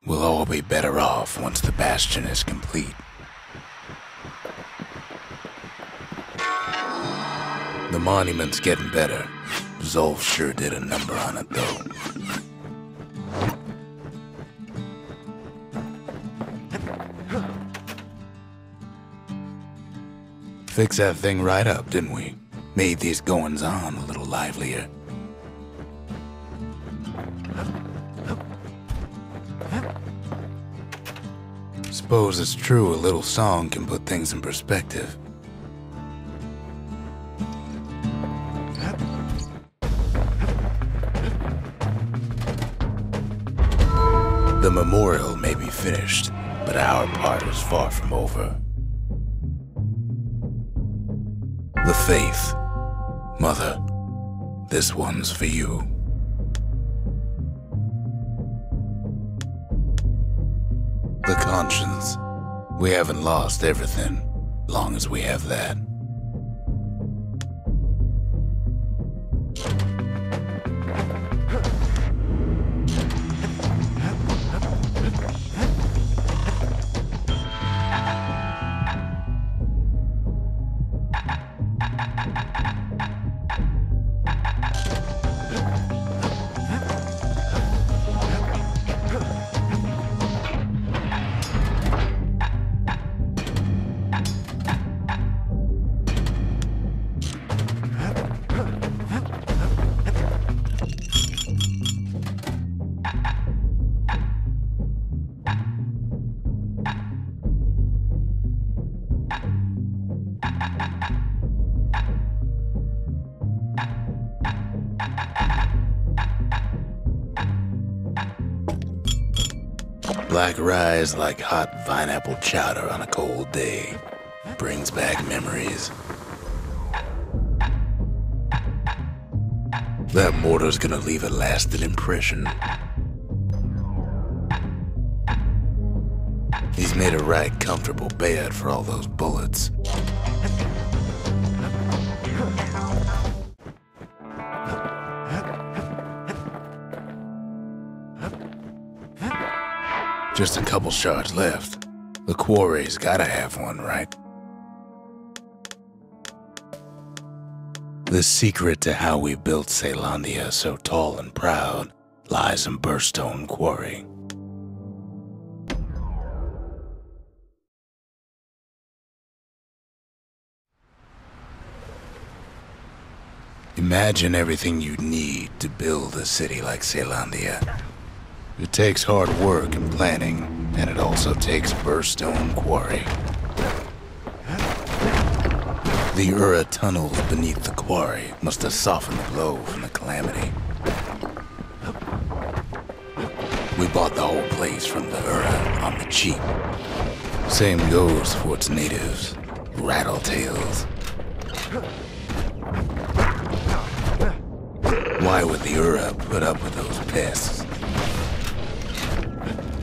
We'll all be better off once the Bastion is complete. The monument's getting better. Zolf sure did a number on it, though. Fixed that thing right up, didn't we? Made these goings-on a little livelier. Suppose it's true a little song can put things in perspective. The memorial may be finished, but our part is far from over. The faith. Mother, this one's for you. The conscience. We haven't lost everything, long as we have that. Black rye is like hot pineapple chowder on a cold day. Brings back memories. That mortar's gonna leave a lasting impression. He's made a right comfortable bed for all those bullets. Just a couple shards left. The Quarry's gotta have one, right? The secret to how we built Caelondia so tall and proud lies in Burstone Quarry. Imagine everything you'd need to build a city like Caelondia. It takes hard work and planning, and it also takes Burstone Quarry. The Ura tunnels beneath the quarry must have softened the blow from the calamity. We bought the whole place from the Ura on the cheap. Same goes for its natives, rattletails. Why would the Ura put up with those pests?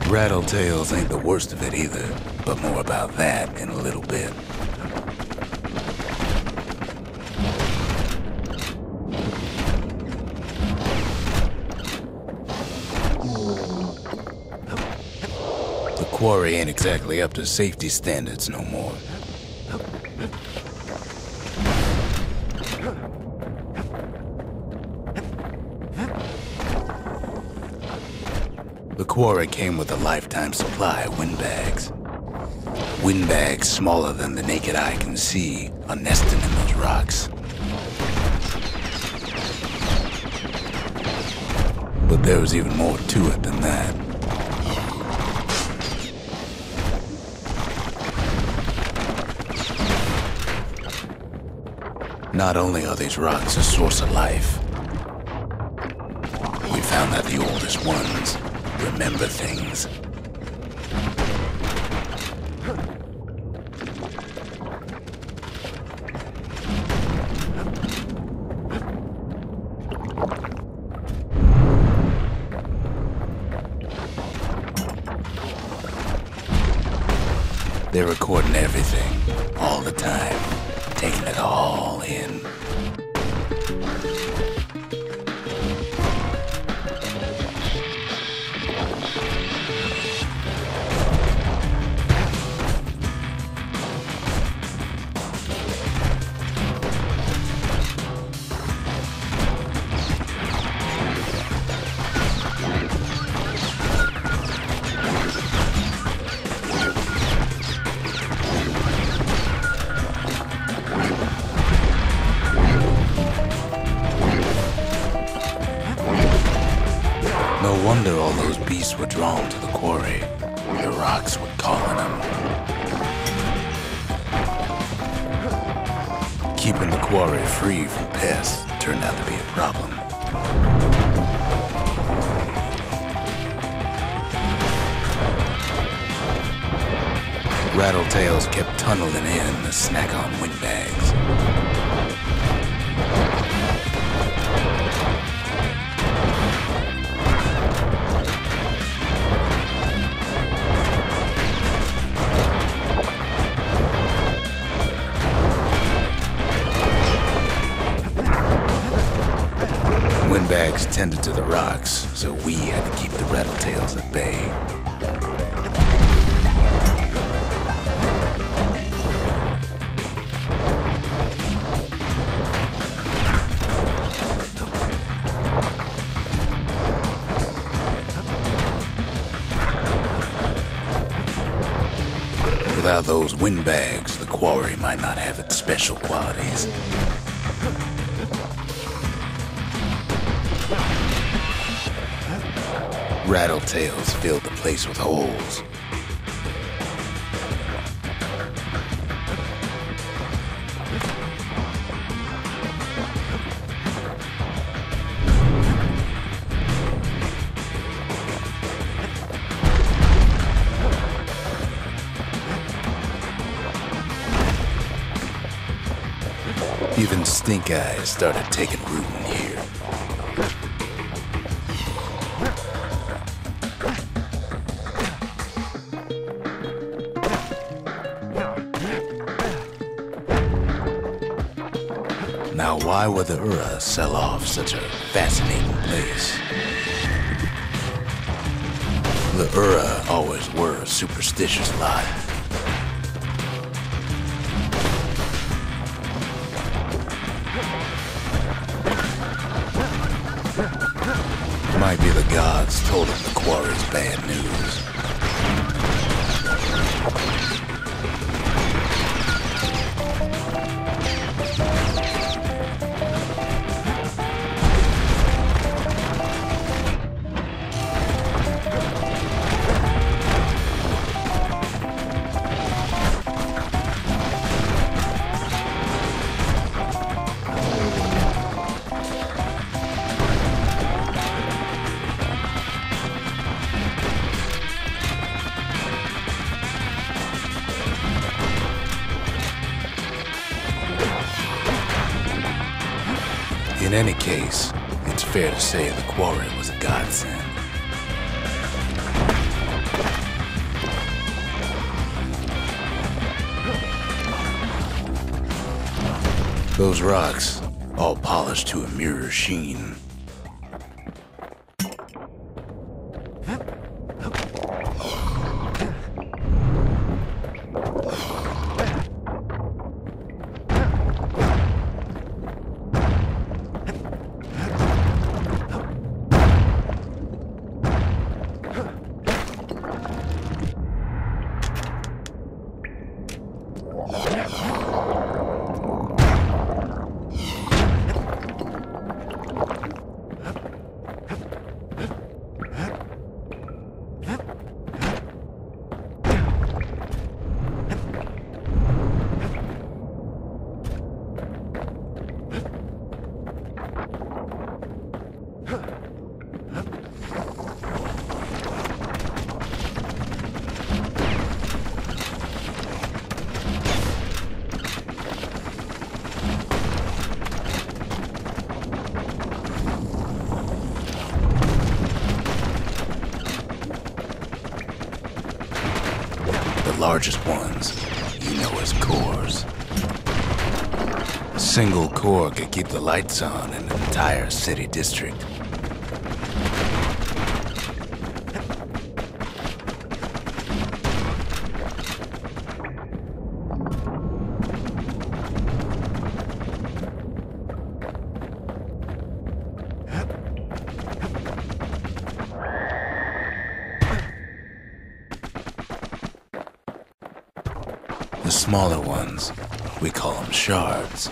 Rattletails ain't the worst of it either, but more about that in a little bit. The quarry ain't exactly up to safety standards no more. The quarry came with a lifetime supply of windbags. Windbags smaller than the naked eye can see are nesting in those rocks. But there was even more to it than that. Not only are these rocks a source of life, we found that the oldest ones remember things. They're recording everything, all the time, taking it all in. No wonder all those beasts were drawn to the quarry. The rocks were calling them. Keeping the quarry free from pests turned out to be a problem. Rattletails kept tunneling in to snack on windbags. Windbags tended to the rocks, so we had to keep the rattletails at bay. Without those windbags, the quarry might not have its special qualities. Rattletails filled the place with holes. Even stink eyes started taking root in here. Now, why would the Ura sell off such a fascinating place? The Ura always were a superstitious lot. Might be the gods told him the quarry's bad news. In any case, it's fair to say the quarry was a godsend. Those rocks, all polished to a mirror sheen. The largest ones, you know as cores. A single core could keep the lights on in an entire city district. The smaller ones, we call them shards.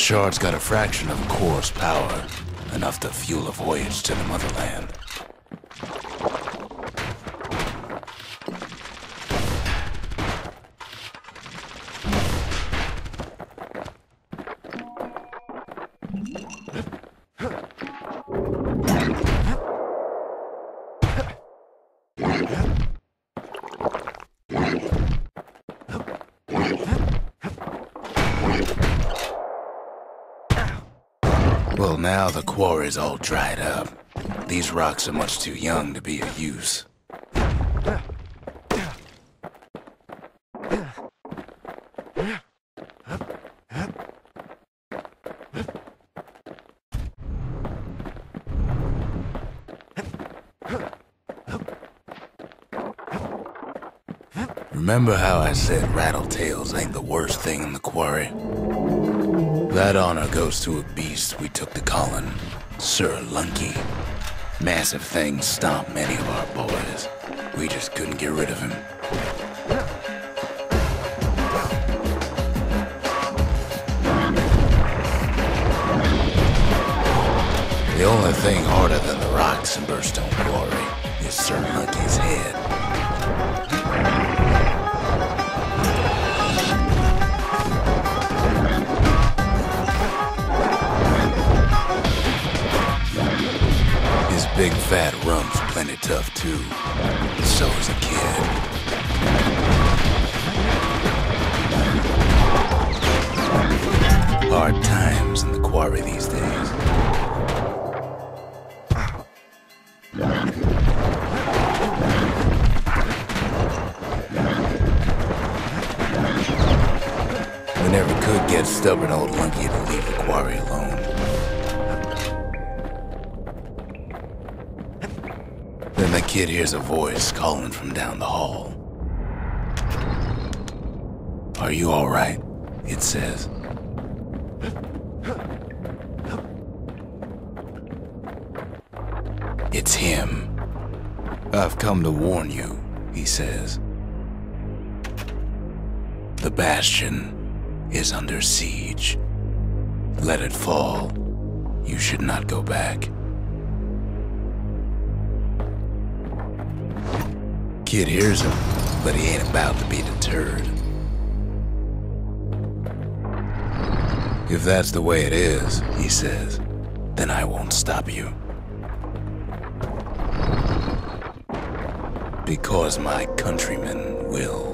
shard's got a fraction of Core's power, enough to fuel a voyage to the motherland. Well, now the quarry's all dried up. These rocks are much too young to be of use. Remember how I said rattletails ain't the worst thing in the quarry? That honor goes to a beast we took to Colin, Sir Lunky. Massive things stomped many of our boys. We just couldn't get rid of him. The only thing harder than the rocks in Burstone Quarry is Sir Lunky's head. Big fat rump's plenty tough too, but so is a kid. Hard times in the quarry these days. We never could get stubborn old Lunky to leave the quarry alone. Then the kid hears a voice calling from down the hall. "Are you all right?" it says. It's him. "I've come to warn you," he says. "The Bastion is under siege. Let it fall. You should not go back." Kid hears him, but he ain't about to be deterred. "If that's the way it is," he says, "then I won't stop you. Because my countrymen will."